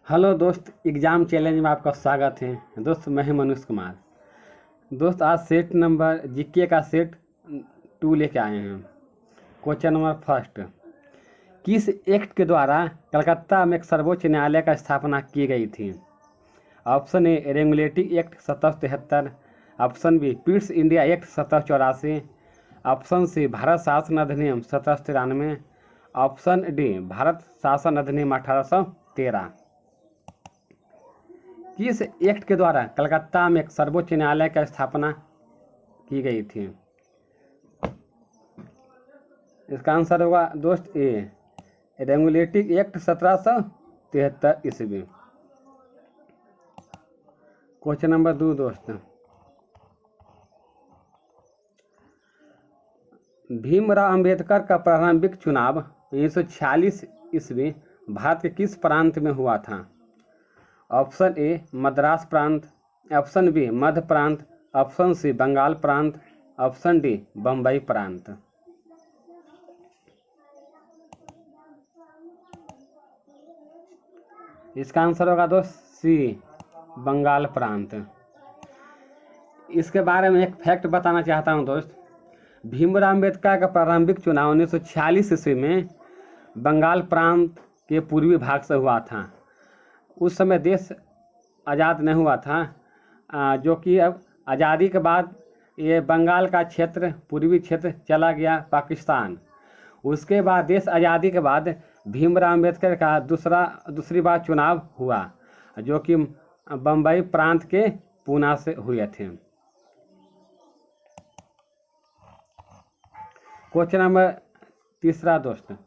Hello दोस्त, exam challenge में आपका स्वागत है। दोस्त मैं हूं मनुष्य कुमार। दोस्त आज सेट नंबर जीके का सेट 2 लेके आए हैं। क्वेश्चन नंबर फर्स्ट, किस एक्ट के द्वारा कलकत्ता में एक सर्वोच्च न्यायालय का स्थापना की गई थी? Option A regulating act 1773, option B Pitt's India act 1784, option C Bharat शासन अधिनियम 1793, ऑप्शन डी भारत शासन अधिनियम 1813। किस एक्ट के द्वारा कलकत्ता में एक सर्वोच्च न्यायालय की स्थापना की गई थी? इसका आंसर होगा दोस्त ए रेगुलेटिंग एक्ट 1773 ईस्वी। क्वेश्चन नंबर 2 दोस्त, भीमराव अंबेडकर का प्रारंभिक चुनाव 1946 ईस्वी भारत के किस प्रांत में हुआ था? ऑप्शन ए मद्रास प्रांत, ऑप्शन बी मध्य प्रांत, ऑप्शन सी बंगाल प्रांत, ऑप्शन डी बम्बई प्रांत। इसका आंसर होगा दोस्त सी बंगाल प्रांत। इसके बारे में एक फैक्ट बताना चाहता हूं दोस्त। भीमराव अम्बेडकर का प्रारंभिक चुनाव 1946 ईस्वी में बंगाल प्रांत के पूर्वी भाग से हुआ था। उस समय देश आज़ाद नहीं हुआ था, जो कि अब आज़ादी के बाद ये बंगाल का क्षेत्र, पूर्वी क्षेत्र चला गया पाकिस्तान। उसके बाद देश आज़ादी के बाद भीमराव अम्बेडकर का दूसरी बार चुनाव हुआ, जो कि बम्बई प्रांत के पूना से हुए थे। क्वेश्चन नंबर 3 दोस्त,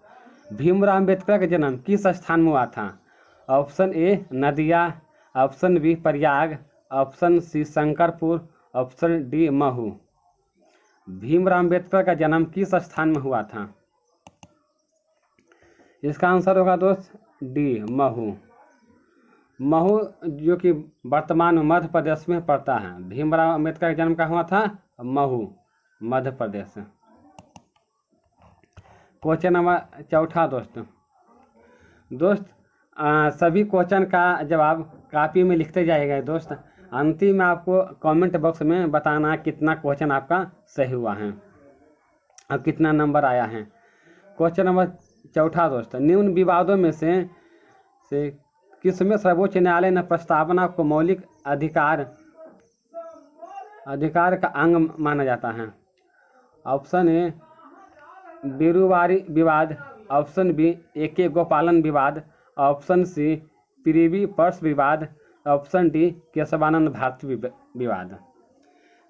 भीमराव अम्बेडकर का जन्म किस स्थान में हुआ था? Option A Nadia, option B Prayag, option C Shankarpur, option D Mhow. Bhimrao Ambedkar का जन्म किस स्थान में हुआ था? इसका आंसर होगा दोस्त डी महू। महू जो कि वर्तमान में मध्य प्रदेश में पड़ता है। भीमराव अम्बेडकर का जन्म कहाँ हुआ था? महू, मध्य प्रदेश। क्वेश्चन नंबर 4 दोस्त, सभी क्वेश्चन का जवाब कॉपी में लिखते जाएगा दोस्त। अंतिम में आपको कमेंट बॉक्स में बताना कितना क्वेश्चन आपका सही हुआ है और कितना नंबर आया है। क्वेश्चन नंबर 4 दोस्त, निम्न विवादों में से किसमें सर्वोच्च न्यायालय ने प्रस्तावना को मौलिक अधिकार का अंग माना जाता है? ऑप्शन ए बेरुवारी विवाद, ऑप्शन बी एके गोपालन विवाद, ऑप्शन सी प्रिवी पर्स विवाद, ऑप्शन डी केशवानंद भारती विवाद।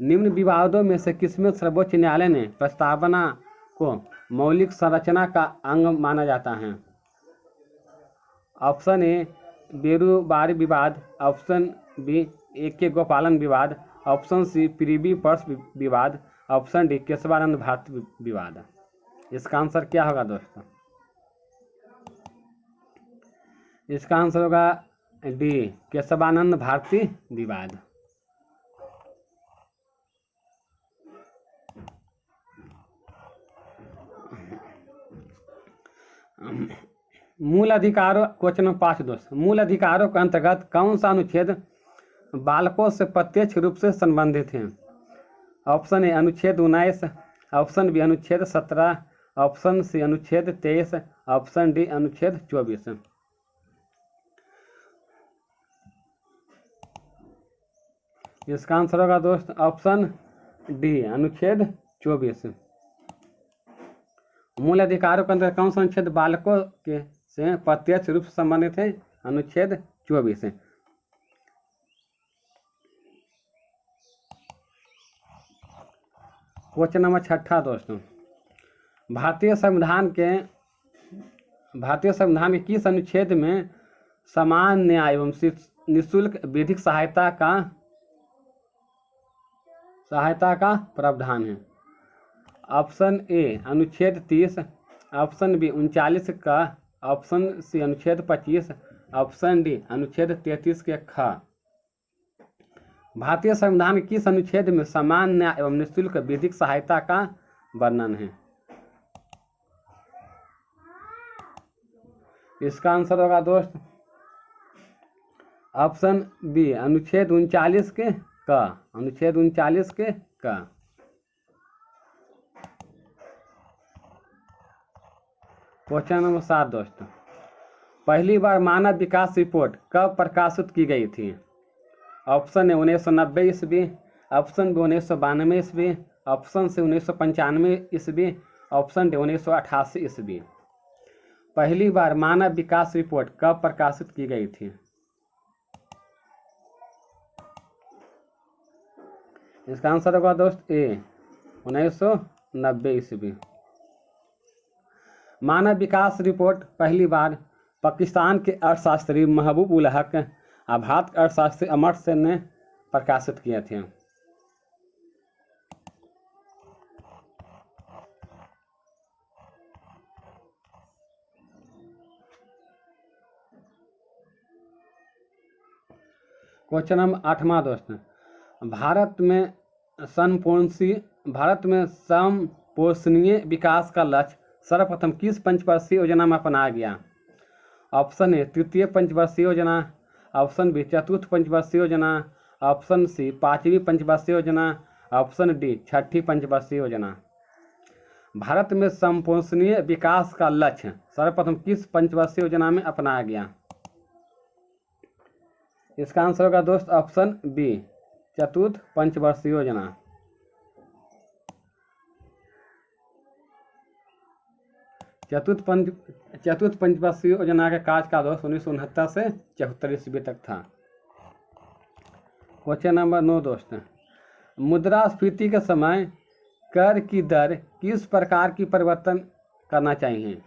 निम्न विवादों में से किसमें सर्वोच्च न्यायालय ने प्रस्तावना को मौलिक संरचना का अंग माना जाता है? ऑप्शन ए बेरुवारी विवाद, ऑप्शन बी एके गोपालन विवाद, ऑप्शन सी प्रिवी पर्स विवाद, ऑप्शन डी केशवानंद भारती विवाद। इसका आंसर क्या होगा दोस्तों? इसका आंसर होगा डी केशवानंद भारती विवाद। मूल अधिकारों, क्वेश्चन नंबर 5 दोस्त, मूल अधिकारों के अंतर्गत कौन सा अनुच्छेद बालकों से प्रत्यक्ष रूप से संबंधित है? ऑप्शन ए अनुच्छेद 19, ऑप्शन बी अनुच्छेद 17, ऑप्शन सी अनुच्छेद 23, ऑप्शन डी अनुच्छेद 24। इसका आंसर होगा दोस्त ऑप्शन डी अनुच्छेद 24। मूल अधिकारों के अंदर कौन सा अनुच्छेद बालकों के से प्रत्यक्ष रूप से संबंधित है? अनुच्छेद 24। क्वेश्चन नंबर 6 दोस्तों, भारतीय संविधान के किस अनुच्छेद में समान न्याय एवं निःशुल्क विधिक सहायता का प्रावधान है? ऑप्शन ए अनुच्छेद 30, ऑप्शन बी 39 का, ऑप्शन सी अनुच्छेद 25, ऑप्शन डी अनुच्छेद 33 के ख। भारतीय संविधान के किस अनुच्छेद में समान न्याय एवं निःशुल्क विधिक सहायता का वर्णन है? इसका आंसर होगा दोस्त ऑप्शन बी अनुच्छेद 39 के का, अनुच्छेद 39 के का। क्वेश्चन नंबर 7 दोस्तों, पहली बार मानव विकास रिपोर्ट कब प्रकाशित की गई थी? ऑप्शन ए 1990 ईस्वी, ऑप्शन बी 1992 ईस्वी, ऑप्शन सी 1995 ईस्वी, ऑप्शन डी 1988 ईस्वी। पहली बार मानव विकास रिपोर्ट कब प्रकाशित की गई थी? इसका आंसर होगा दोस्त ए 1990 ईस्वी। मानव विकास रिपोर्ट पहली बार पाकिस्तान के अर्थशास्त्री महबूब उल हक और भारत के अर्थशास्त्री अमर्त्य सेन ने प्रकाशित किए थे। क्वेश्चन नंबर 8वां दोस्त, भारत में समपोषणीय विकास का लक्ष्य सर्वप्रथम किस पंचवर्षीय योजना में अपनाया गया? ऑप्शन ए तृतीय पंचवर्षीय योजना, ऑप्शन बी चतुर्थ पंचवर्षीय योजना, ऑप्शन सी पांचवी पंचवर्षीय योजना, ऑप्शन डी छठी पंचवर्षीय योजना। भारत में समपोषणीय विकास का लक्ष्य सर्वप्रथम किस पंचवर्षीय योजना में अपनाया गया? इसका आंसर होगा दोस्त ऑप्शन बी चतुर्थ पंचवर्षीय योजना। चतुर्थ पंचवर्षीय योजना के कार्यकाल दोस्त 1969 से 74 ईस्वी तक था। क्वेश्चन नंबर 9 दोस्त, मुद्रास्फीति के समय कर की दर किस प्रकार की परिवर्तन करना चाहिए?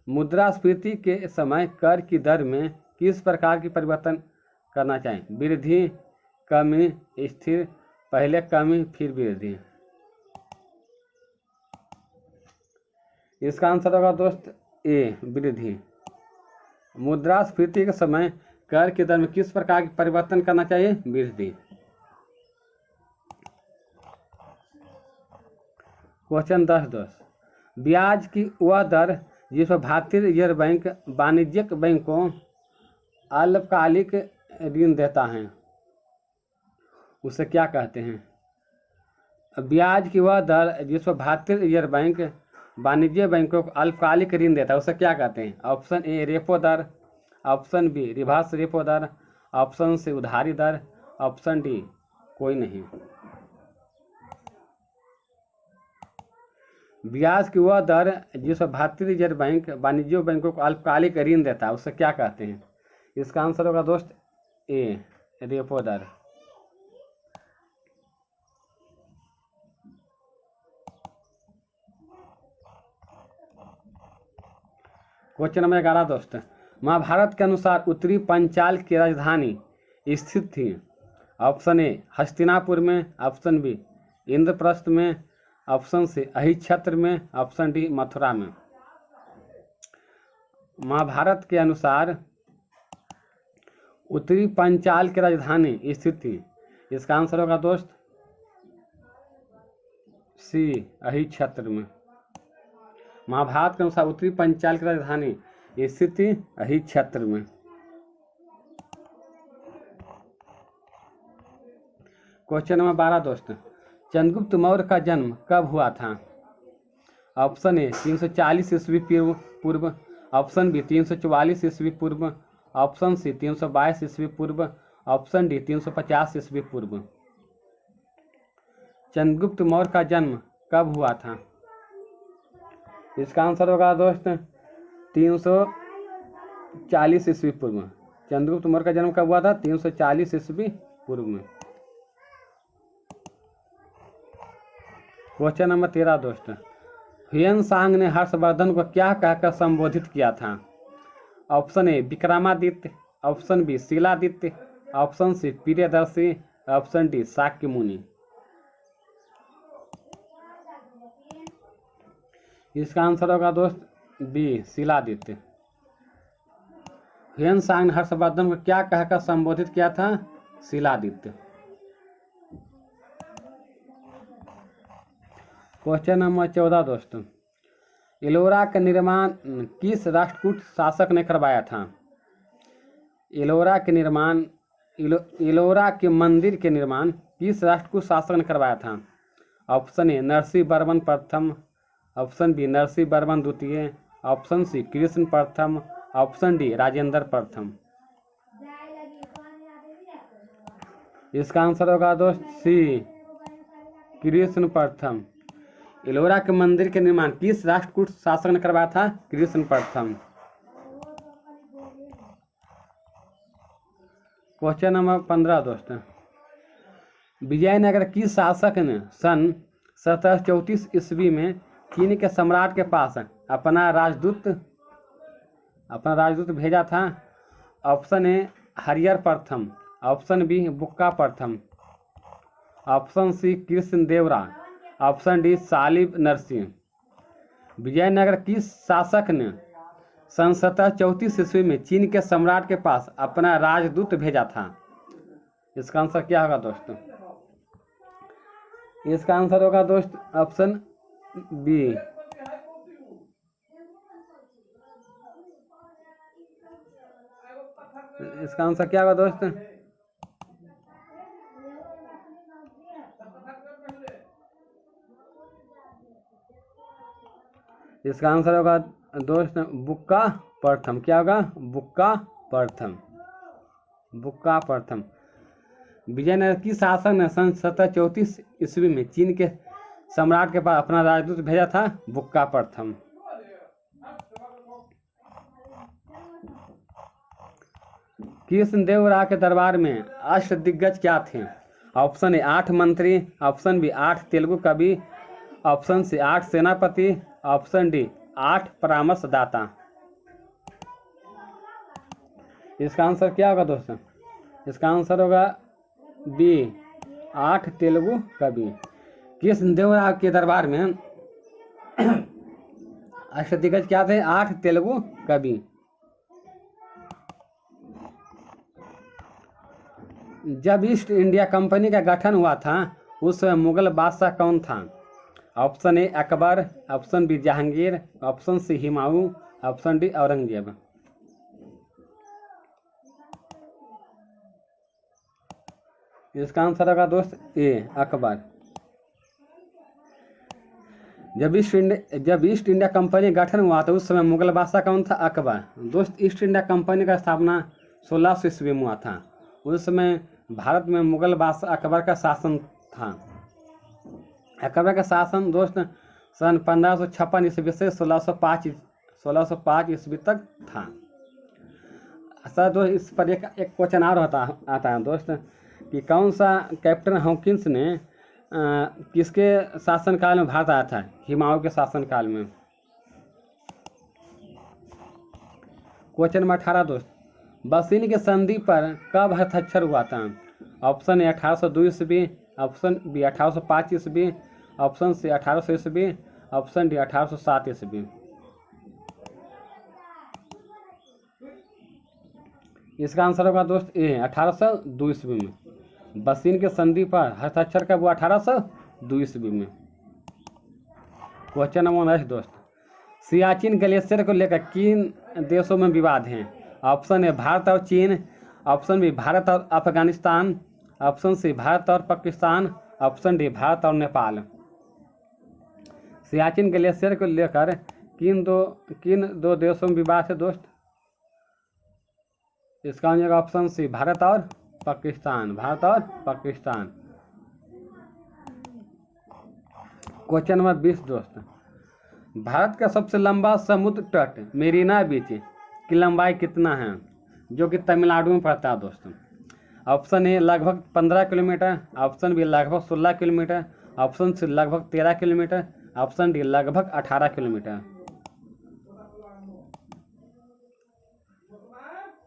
मुद्रास्फीति के समय कर की दर में किस प्रकार की परिवर्तन करना चाहिए? वृद्धि, कमी, स्थिर, पहले कमी फिर वृद्धि। इसका आंसर होगा दोस्त ए वृद्धि। मुद्रास्फीति के समय कर की दर में किस प्रकार की परिवर्तन करना चाहिए? वृद्धि। क्वेश्चन 10 दोस्त, ब्याज की वह दर जिस पर भारतीय रिजर्व बैंक वाणिज्यिक बैंकों अल्पकालिक ऋण देता है उसे क्या कहते हैं? ब्याज की वह दर जिस पर भारतीय रिजर्व बैंक वाणिज्य बैंकों को अल्पकालिक ऋण देता है उसे क्या कहते हैं? ऑप्शन ए रेपो दर, ऑप्शन बी रिवर्स रेपो दर, ऑप्शन सी उधारी दर, ऑप्शन डी कोई नहीं। ब्याज की वह दर जिस पर भारतीय रिजर्व बैंक वाणिज्य बैंकों को अल्पकालिक ऋण देता है उसे क्या कहते हैं? इसका आंसर होगा दोस्त ए रेपो दर। क्वेश्चन नंबर 11 दोस्त, महाभारत के अनुसार उत्तरी पंचाल की राजधानी स्थित थी? ऑप्शन ए हस्तिनापुर में, ऑप्शन बी इंद्रप्रस्थ में, ऑप्शन सी अहिच्छत्र में, ऑप्शन डी मथुरा में। महाभारत के अनुसार उत्तरी पंचाल की राजधानी स्थित थी। इसका आंसर होगा दोस्त सी अहिच्छत्र में। महाभारत के अनुसार उत्तरी पंचाल की राजधानी स्थित थी अहिच्छत्र में। क्वेश्चन नंबर 12 दोस्त, चंद्रगुप्त मौर्य का जन्म कब हुआ था? ऑप्शन ए 340 ईस्वी पूर्व, ऑप्शन बी 344 ईस्वी पूर्व, ऑप्शन सी 322 ईस्वी पूर्व, ऑप्शन डी 350 ईस्वी पूर्व। चंद्रगुप्त मौर्य का जन्म कब हुआ था? इसका आंसर होगा दोस्त 340 ईस्वी पूर्व। चंद्रगुप्त मौर्य का जन्म कब हुआ था? 340 ईस्वी पूर्व में। क्वेश्चन नंबर 13 दोस्त, ह्वेन सांग ने हर्षवर्धन को क्या कहकर संबोधित किया था? Option A Vikramaditya, option B Shiladitya, option C Priyadarshi, option D Shakya Muni. इसका आंसर होगा दोस्त बी शिलादित्य। ह्वेन सांग ने हर्षवर्धन को क्या कहकर संबोधित किया था? शिलादित्य। क्वेश्चन नंबर 14 दोस्तों, एलोरा का निर्माण किस राष्ट्रकूट शासक ने करवाया था? एलोरा के निर्माण एलोरा के मंदिर के निर्माण किस राष्ट्र को शासक ने करवाया था? ऑप्शन ए नरसिंह वर्मन प्रथम, ऑप्शन बी नरसिंह वर्मन द्वितीय, ऑप्शन सी कृष्ण प्रथम, ऑप्शन डी राजेंद्र प्रथम। इसका आंसर होगा दोस्त सी कृष्ण प्रथम। एलोरा के मंदिर के निर्माण किस राष्ट्रकूट शासक ने करवाया था? कृष्ण प्रथम। क्वेश्चन नंबर 15 दोस्त, विजयनगर की शासक ने सन 1734 ईस्वी में चीन के सम्राट के पास अपना राजदूत भेजा था? ऑप्शन ए हरिहर प्रथम, option B Bukka Prathama, option C Krishnadevaraya, option D सालिब नरसिंह। विजयनगर की शासक ने सन 1734 ईस्वी में चीन के सम्राट के पास अपना राजदूत भेजा था? इसका आंसर क्या होगा दोस्तों? इसका आंसर होगा दोस्त ऑप्शन बी। इसका आंसर क्या होगा दोस्त? इसका आंसर होगा दोस्त बुक्का प्रथम। क्या होगा? बुक्का प्रथम। बुक्का प्रथम। विजयनगर की शासक ने सन 1734 ईस्वी में चीन के सम्राट के पास अपना राजदूत भेजा था? बुक्का प्रथम। कृष्णदेवराय के दरबार में अष्टदिग्गज क्या थे? ऑप्शन ए 8 मंत्री, ऑप्शन बी 8 तेलुगु कवि, ऑप्शन सी 8 सेनापति, ऑप्शन डी 8 परामर्शदाता। इसका आंसर क्या होगा दोस्तों? इसका आंसर होगा बी 8 तेलुगु कवि। कृष्णदेवराय के दरबार में अष्टदिग्गज क्या थे? 8 तेलुगु कवि। जब ईस्ट इंडिया कंपनी का गठन हुआ था उस समय मुगल बादशाह कौन था? Option A Akbar, option B Jahangir, option C Humayun, option D Aurangzeb. इसका आंसर होगा दोस्त ए अकबर। जब ईस्ट इंडिया कंपनी गठन हुआ था उस समय मुगल बादशाह कौन था? अकबर। दोस्त ईस्ट इंडिया कंपनी का स्थापना 1600 ईस्वी में हुआ था। उस समय भारत में मुगल बादशाह अकबर का शासन था। अकबर का शासन दोस्त सन 1556 ईस्वी से 1605 ईस्वी तक था। सर दोस्त इस पर एक क्वेश्चन और आता है दोस्त कि कौन सा कैप्टन हॉकिंस ने किसके शासनकाल में भारत आया था? हुमायूं के शासनकाल में। क्वेश्चन नंबर 18 दोस्त, बसीन के संधि पर कब हस्ताक्षर हुआ था? ऑप्शन ए 1802 ईस्वी, ऑप्शन बी 1805 ईस्वी, ऑप्शन सी 1800 ईस्वी, ऑप्शन डी 1807 ईस्वी। इसका आंसर होगा दोस्त ए 1802 ईस्वी में। बसीन के संधि पर हस्ताक्षर कब हुआ? 1802 ईस्वी में। क्वेश्चन नंबर 19 दोस्त, सियाचिन ग्लेशियर को लेकर किन देशों में विवाद हैं? ऑप्शन ए भारत और चीन, ऑप्शन बी भारत और अफगानिस्तान, ऑप्शन सी भारत और पाकिस्तान, ऑप्शन डी भारत और नेपाल। सियाचिन ग्लेशियर को लेकर किन दो देशों में विवाद है दोस्त? इसका हो ऑप्शन सी भारत और पाकिस्तान। भारत और पाकिस्तान। क्वेश्चन नंबर 20 दोस्त, भारत का सबसे लंबा समुद्र तट मेरीना बीच की लंबाई कितना है? जो कि तमिलनाडु में पड़ता है दोस्तों। ऑप्शन ए लगभग 15 किलोमीटर, ऑप्शन बी लगभग 16 किलोमीटर, ऑप्शन सी लगभग 13 किलोमीटर, ऑप्शन डी लगभग 18 किलोमीटर।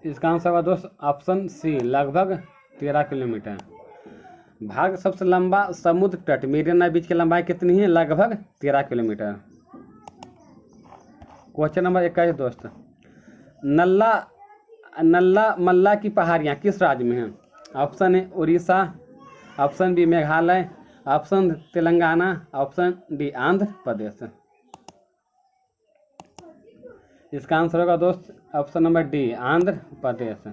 इसका आंसर होगा दोस्त ऑप्शन सी लगभग 13 किलोमीटर। भारत का सबसे लंबा समुद्र तट मेरीना बीच की लंबाई कितनी है? लगभग 13 किलोमीटर। क्वेश्चन नंबर 21 दोस्त, नल्ला मल्ला की पहाड़ियाँ किस राज्य में हैं? Option A Orissa, option B Meghalaya, option Telangana, option D Andhra Pradesh. इसका आंसर होगा दोस्त option number D Andhra Pradesh.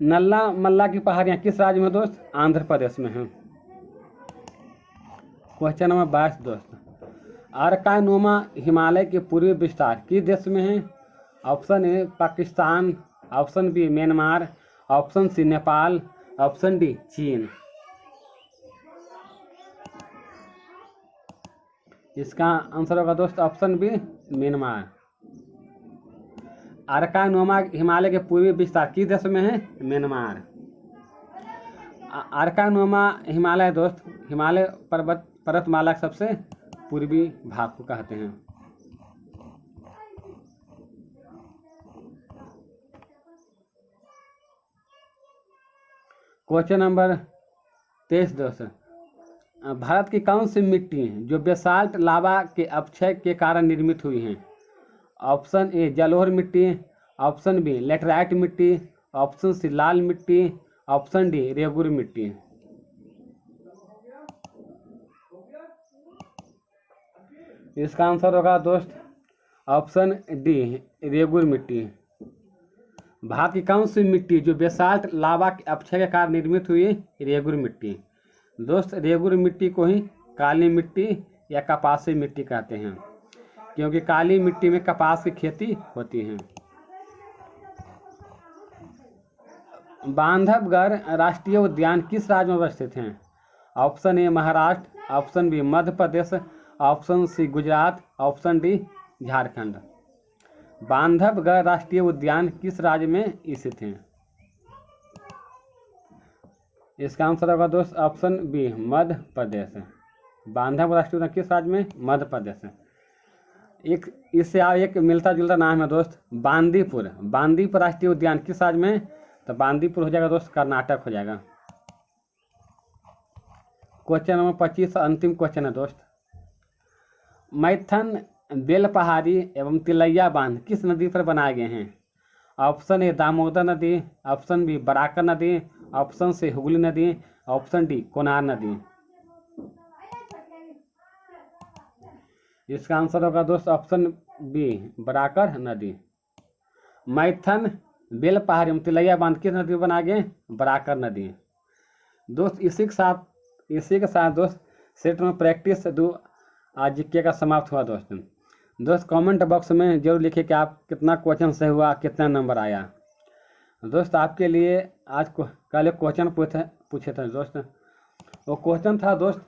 Nallamala की पहाड़ियाँ किस राज्य में दोस्त? आंध्र प्रदेश में हैं। क्वेश्चन नंबर 22 दोस्त, अर्कानोमा हिमालय के पूर्वी विस्तार किस देश में है? Option A Pakistan, option B Myanmar, option C Nepal, option D चीन। इसका आंसर होगा दोस्त ऑप्शन बी म्यांमार। अर्कानोमा हिमालय के पूर्वी विस्तार किस देश में है? म्यांमार। अर्कानोमा हिमालय दोस्त हिमालय पर्वतमाला के सबसे पूर्वी भाग को कहते हैं। क्वेश्चन नंबर 23 दोस्त, भारत की कौन सी मिट्टी है जो बेसाल्ट लावा के अपक्षय के कारण निर्मित हुई है? ऑप्शन ए जलोढ़ मिट्टी, ऑप्शन बी लेटराइट मिट्टी, ऑप्शन सी लाल मिट्टी, ऑप्शन डी रेगुर मिट्टी। इसका आंसर होगा दोस्त ऑप्शन डी रेगुर मिट्टी। भारत की कौन सी मिट्टी जो बेसाल्ट लावा के अपक्षय के कारण निर्मित हुई? रेगुर मिट्टी। दोस्त रेगुर मिट्टी को ही काली मिट्टी या कपासी मिट्टी कहते हैं, क्योंकि काली मिट्टी में कपास की खेती होती है। बांधवगढ़ राष्ट्रीय उद्यान किस राज्य में अवस्थित है? Option A Maharashtra, option B Madhya Pradesh, option C Gujarat, option D Jharkhand. Bandhavgarh राष्ट्रीय उद्यान किस राज्य में स्थित है? इसका आंसर होगा दोस्त ऑप्शन बी मध्य प्रदेश। बांधवगढ़ राष्ट्रीय उद्यान किस राज्य में? मध्य प्रदेश। एक इससे एक मिलता जुलता नाम है दोस्त बांदीपुर। बांदीपुर राष्ट्रीय उद्यान किस राज्य में? तो बांदीपुर हो जाएगा दोस्त कर्नाटक हो जाएगा। क्वेश्चन नंबर 25 अंतिम क्वेश्चन है दोस्त, मैथन बेल पहाड़ी एवं तिलैया बांध किस नदी पर बनाए गए हैं? ऑप्शन ए दामोदर नदी, ऑप्शन बी बराकर नदी, ऑप्शन सी हुगली नदी, ऑप्शन डी कोनार नदी। इसका आंसर होगा दोस्त ऑप्शन बी बराकर नदी। मैथन बेल पहाड़ी एवं तिलैया बांध किस नदी पर बनाए गए? बराकर नदी। दोस्त इसी के साथ दोस्त सेट में प्रैक्टिस आज जीके का समाप्त हुआ दोस्त कमेंट बॉक्स में जरूर लिखिए कि आप कितना क्वेश्चन सही हुआ, कितना नंबर आया। दोस्त आपके लिए आज कल एक क्वेश्चन पूछे थे दोस्त, वो क्वेश्चन था दोस्त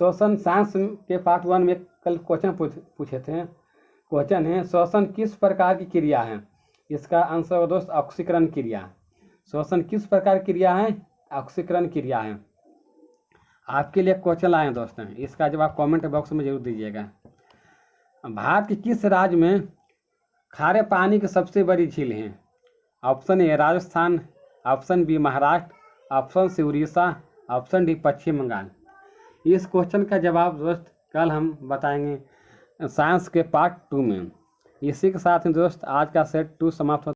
श्वसन साइंस के पार्ट 1 में कल क्वेश्चन पूछे थे। क्वेश्चन है श्वसन किस प्रकार की क्रिया है? इसका आंसर है दोस्त ऑक्सीकरण क्रिया। श्वसन किस प्रकार की क्रिया है? ऑक्सीकरण क्रिया है। आपके लिए क्वेश्चन लाए हैं दोस्त, इसका जवाब कमेंट बॉक्स में जरूर दीजिएगा। भारत के किस राज्य में खारे पानी की सबसे बड़ी झील है? Option A Rajasthan, option B Maharashtra, option C Orissa, option D Paschim Bangal. इस क्वेश्चन का जवाब दोस्त कल हम बताएंगे साइंस के पार्ट 2 में। इसी के साथ ही दोस्त आज का सेट 2 समाप्त होता है।